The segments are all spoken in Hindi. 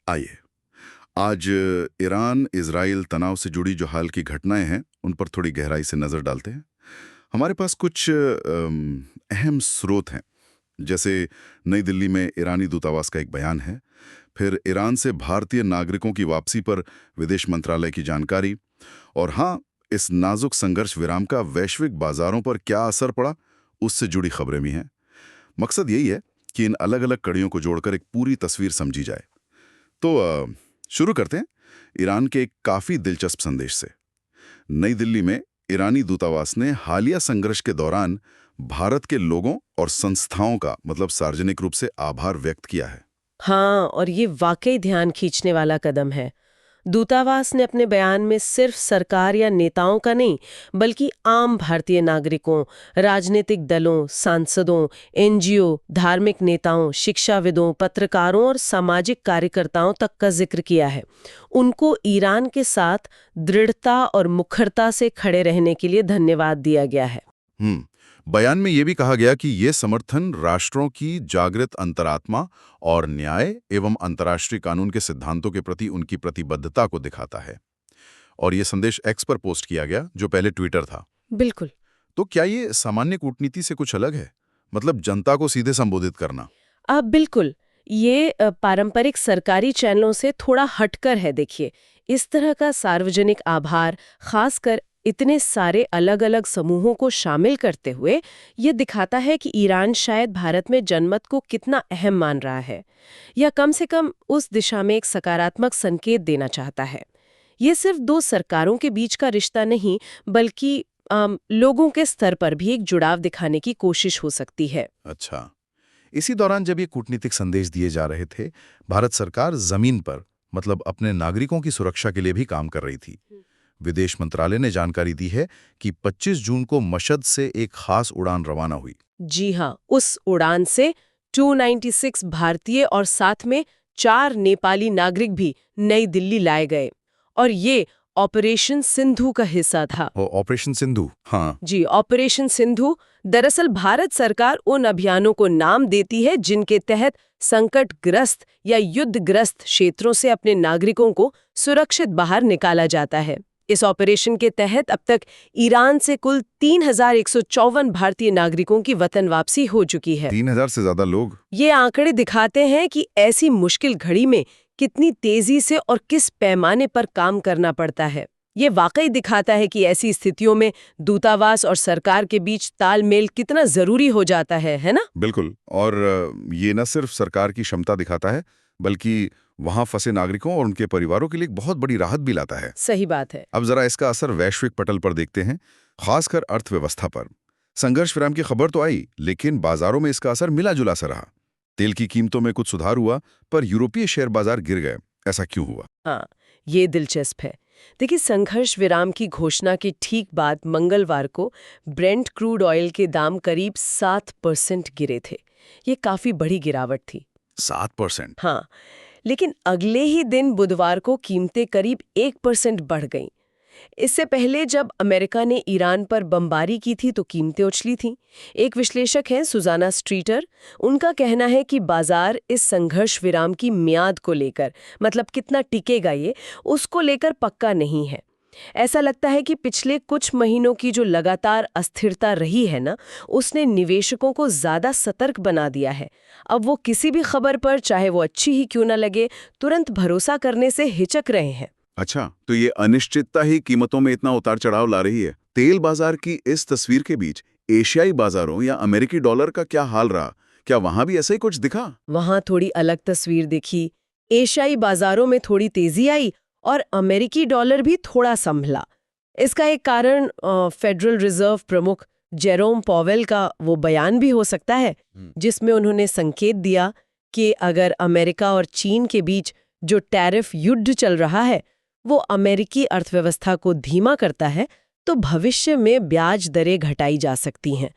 आइए आज ईरान इजराइल तनाव से जुड़ी जो हाल की घटनाएं हैं उन पर थोड़ी गहराई से नज़र डालते हैं। हमारे पास कुछ अहम स्रोत हैं, जैसे नई दिल्ली में ईरानी दूतावास का एक बयान है, फिर ईरान से भारतीय नागरिकों की वापसी पर विदेश मंत्रालय की जानकारी, और हाँ, इस नाजुक संघर्ष विराम का वैश्विक बाजारों पर क्या असर पड़ा उससे जुड़ी खबरें भी हैं। मकसद यही है कि इन अलग अलग कड़ियों को जोड़कर एक पूरी तस्वीर समझी जाए। तो शुरू करते हैं ईरान के एक काफी दिलचस्प संदेश से। नई दिल्ली में ईरानी दूतावास ने हालिया संघर्ष के दौरान भारत के लोगों और संस्थाओं का मतलब सार्वजनिक रूप से आभार व्यक्त किया है। हाँ, और ये वाकई ध्यान खींचने वाला कदम है। दूतावास ने अपने बयान में सिर्फ सरकार या नेताओं का नहीं, बल्कि आम भारतीय नागरिकों, राजनीतिक दलों, सांसदों, एनजीओ, धार्मिक नेताओं, शिक्षाविदों, पत्रकारों और सामाजिक कार्यकर्ताओं तक का जिक्र किया है। उनको ईरान के साथ दृढ़ता और मुखरता से खड़े रहने के लिए धन्यवाद दिया गया है। बयान में ये भी कहा गया कि ये समर्थन राष्ट्रों की जागृत अंतरात्मा और न्याय एवं अंतर्राष्ट्रीय कानून के सिद्धांतों के प्रति उनकी प्रतिबद्धता को दिखाता है। और ये संदेश एक्स पर पोस्ट किया गया, जो पहले ट्विटर था। बिल्कुल। तो क्या ये सामान्य कूटनीति से कुछ अलग है? मतलब जनता को सीधे संबोधित करना। अब बिल्कुल, ये पारंपरिक सरकारी चैनलों से थोड़ा हटकर है। देखिए, इस तरह का सार्वजनिक आभार, खासकर इतने सारे अलग अलग समूहों को शामिल करते हुए, ये दिखाता है कि ईरान शायद भारत में जनमत को कितना अहम मान रहा है, या कम से कम उस दिशा में एक सकारात्मक संकेत देना चाहता है। ये सिर्फ दो सरकारों के बीच का रिश्ता नहीं, बल्कि लोगों के स्तर पर भी एक जुड़ाव दिखाने की कोशिश हो सकती है। अच्छा, इसी दौरान जब ये कूटनीतिक संदेश दिए जा रहे थे, भारत सरकार जमीन पर मतलब अपने नागरिकों की सुरक्षा के लिए भी काम कर रही थी। विदेश मंत्रालय ने जानकारी दी है कि 25 जून को मशद से एक खास उड़ान रवाना हुई। जी हाँ, उस उड़ान से 296 भारतीय और साथ में 4 नेपाली नागरिक भी नई दिल्ली लाए गए, और ये ऑपरेशन सिंधु का हिस्सा था। ऑपरेशन सिंधु, हाँ। जी, ऑपरेशन सिंधु दरअसल भारत सरकार उन अभियानों को नाम देती है जिनके तहत संकटग्रस्त या युद्धग्रस्त क्षेत्रों से अपने नागरिकों को सुरक्षित बाहर निकाला जाता है। इस ऑपरेशन के तहत अब तक ईरान से कुल 3154 भारतीय नागरिकों की वतन वापसी हो चुकी है। 3000 से ज्यादा लोग। ये आंकड़े दिखाते हैं कि ऐसी मुश्किल घड़ी में कितनी तेजी से और किस पैमाने पर काम करना पड़ता है। ये वाकई दिखाता है कि ऐसी स्थितियों में दूतावास और सरकार के बीच तालमेल कितना जरूरी हो जाता है ना? बिल्कुल। और ये न सिर्फ सरकार की क्षमता दिखाता है, बल्कि वहां फंसे नागरिकों और उनके परिवारों के लिए एक बहुत बड़ी राहत भी लाता है। सही बात है। अब जरा इसका असर वैश्विक पटल पर देखते हैं, खासकर अर्थव्यवस्था पर। संघर्ष विराम की खबर तो आई, लेकिन बाजारों में इसका असर मिला जुला सा रहा। तेल की कीमतों में कुछ सुधार हुआ, पर यूरोपीय शेयर बाजार गिर गए। ऐसा क्यों हुआ? हाँ, ये दिलचस्प है। देखिए, संघर्ष विराम की घोषणा के ठीक बाद मंगलवार को ब्रेंट क्रूड ऑयल के दाम करीब 7% गिरे थे। ये काफी बड़ी गिरावट थी। 7%? हाँ, लेकिन अगले ही दिन बुधवार को कीमतें करीब 1% बढ़ गईं। इससे पहले जब अमेरिका ने ईरान पर बमबारी की थी तो कीमतें उछली थीं। एक विश्लेषक हैं सुजाना स्ट्रीटर, उनका कहना है कि बाजार इस संघर्ष विराम की मियाद को लेकर, मतलब कितना टिकेगा ये, उसको लेकर पक्का नहीं है। ऐसा लगता है कि पिछले कुछ महीनों की जो लगातार अस्थिरता रही है ना, उसने निवेशकों को ज्यादा सतर्क बना दिया है। अब वो किसी भी खबर पर, चाहे वो अच्छी ही क्यों न लगे, तुरंत भरोसा करने से हिचक रहे हैं। अच्छा, तो ये अनिश्चितता ही कीमतों में इतना उतार चढ़ाव ला रही है। तेल बाजार की इस तस्वीर के बीच एशियाई बाजारों या अमेरिकी डॉलर का क्या हाल रहा? क्या वहां भी ऐसा ही कुछ दिखा? वहां थोड़ी अलग तस्वीर दिखी। एशियाई बाजारों में थोड़ी तेजी आई और अमेरिकी डॉलर भी थोड़ा संभला। इसका एक कारण फेडरल रिजर्व प्रमुख जेरोम पॉवेल का वो बयान भी हो सकता है, जिसमें उन्होंने संकेत दिया कि अगर अमेरिका और चीन के बीच जो टैरिफ युद्ध चल रहा है वो अमेरिकी अर्थव्यवस्था को धीमा करता है, तो भविष्य में ब्याज दरें घटाई जा सकती हैं।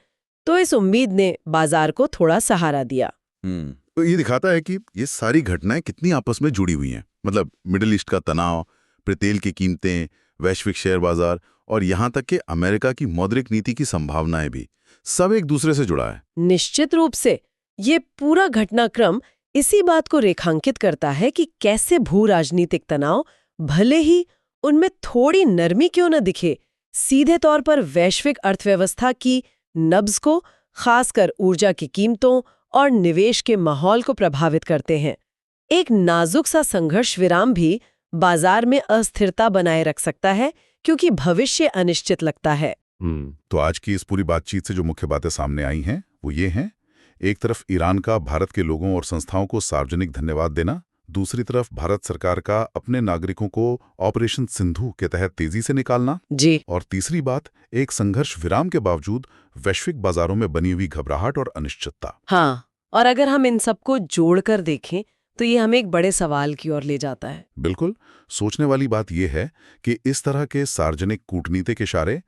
तो इस उम्मीद ने बाजार को थोड़ा सहारा दिया। तो ये दिखाता है कि ये सारी घटनाएं कितनी आपस में जुड़ी हुई हैं। मतलब मिडिल ईस्ट का तनाव, फिर तेल की कीमतें, वैश्विक शेयर बाजार और यहाँ तक कि अमेरिका की मौद्रिक नीति की संभावनाएं भी, सब एक दूसरे से जुड़ा है। निश्चित रूप से ये पूरा घटनाक्रम इसी बात को रेखांकित करता है कि कैसे भू राजनीतिक तनाव भले ही उनमें थोड़ी नरमी क्यों न दिखे, सीधे तौर पर वैश्विक अर्थव्यवस्था की नब्ज को, खासकर ऊर्जा की कीमतों और निवेश के माहौल को प्रभावित करते हैं। एक नाजुक सा संघर्ष विराम भी बाजार में अस्थिरता बनाए रख सकता है, क्योंकि भविष्य अनिश्चित लगता है। तो आज की इस पूरी बातचीत से जो मुख्य बातें सामने आई हैं वो ये हैं, एक तरफ ईरान का भारत के लोगों और संस्थाओं को सार्वजनिक धन्यवाद देना, दूसरी तरफ भारत सरकार का अपने नागरिकों को ऑपरेशन सिंधु के तहत तेजी से निकालना जी। और तीसरी बात, एक संघर्ष विराम के बावजूद वैश्विक बाजारों में बनी हुई घबराहट और अनिश्चितता। हाँ, और अगर हम इन सबको जोड़कर देखें तो ये हमें एक बड़े सवाल की ओर ले जाता है। बिल्कुल, सोचने वाली बात यह है कि इस तरह के सार्वजनिक कूटनीतिक इशारे,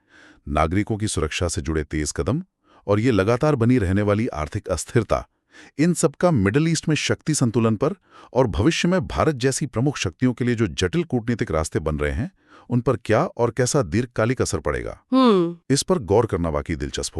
नागरिकों की सुरक्षा से जुड़े तेज कदम और ये लगातार बनी रहने वाली आर्थिक अस्थिरता, इन सब का मिडिल ईस्ट में शक्ति संतुलन पर और भविष्य में भारत जैसी प्रमुख शक्तियों के लिए जो जटिल कूटनीतिक रास्ते बन रहे हैं, उन पर क्या और कैसा दीर्घकालिक असर पड़ेगा, इस पर गौर करना वाकई दिलचस्प हो।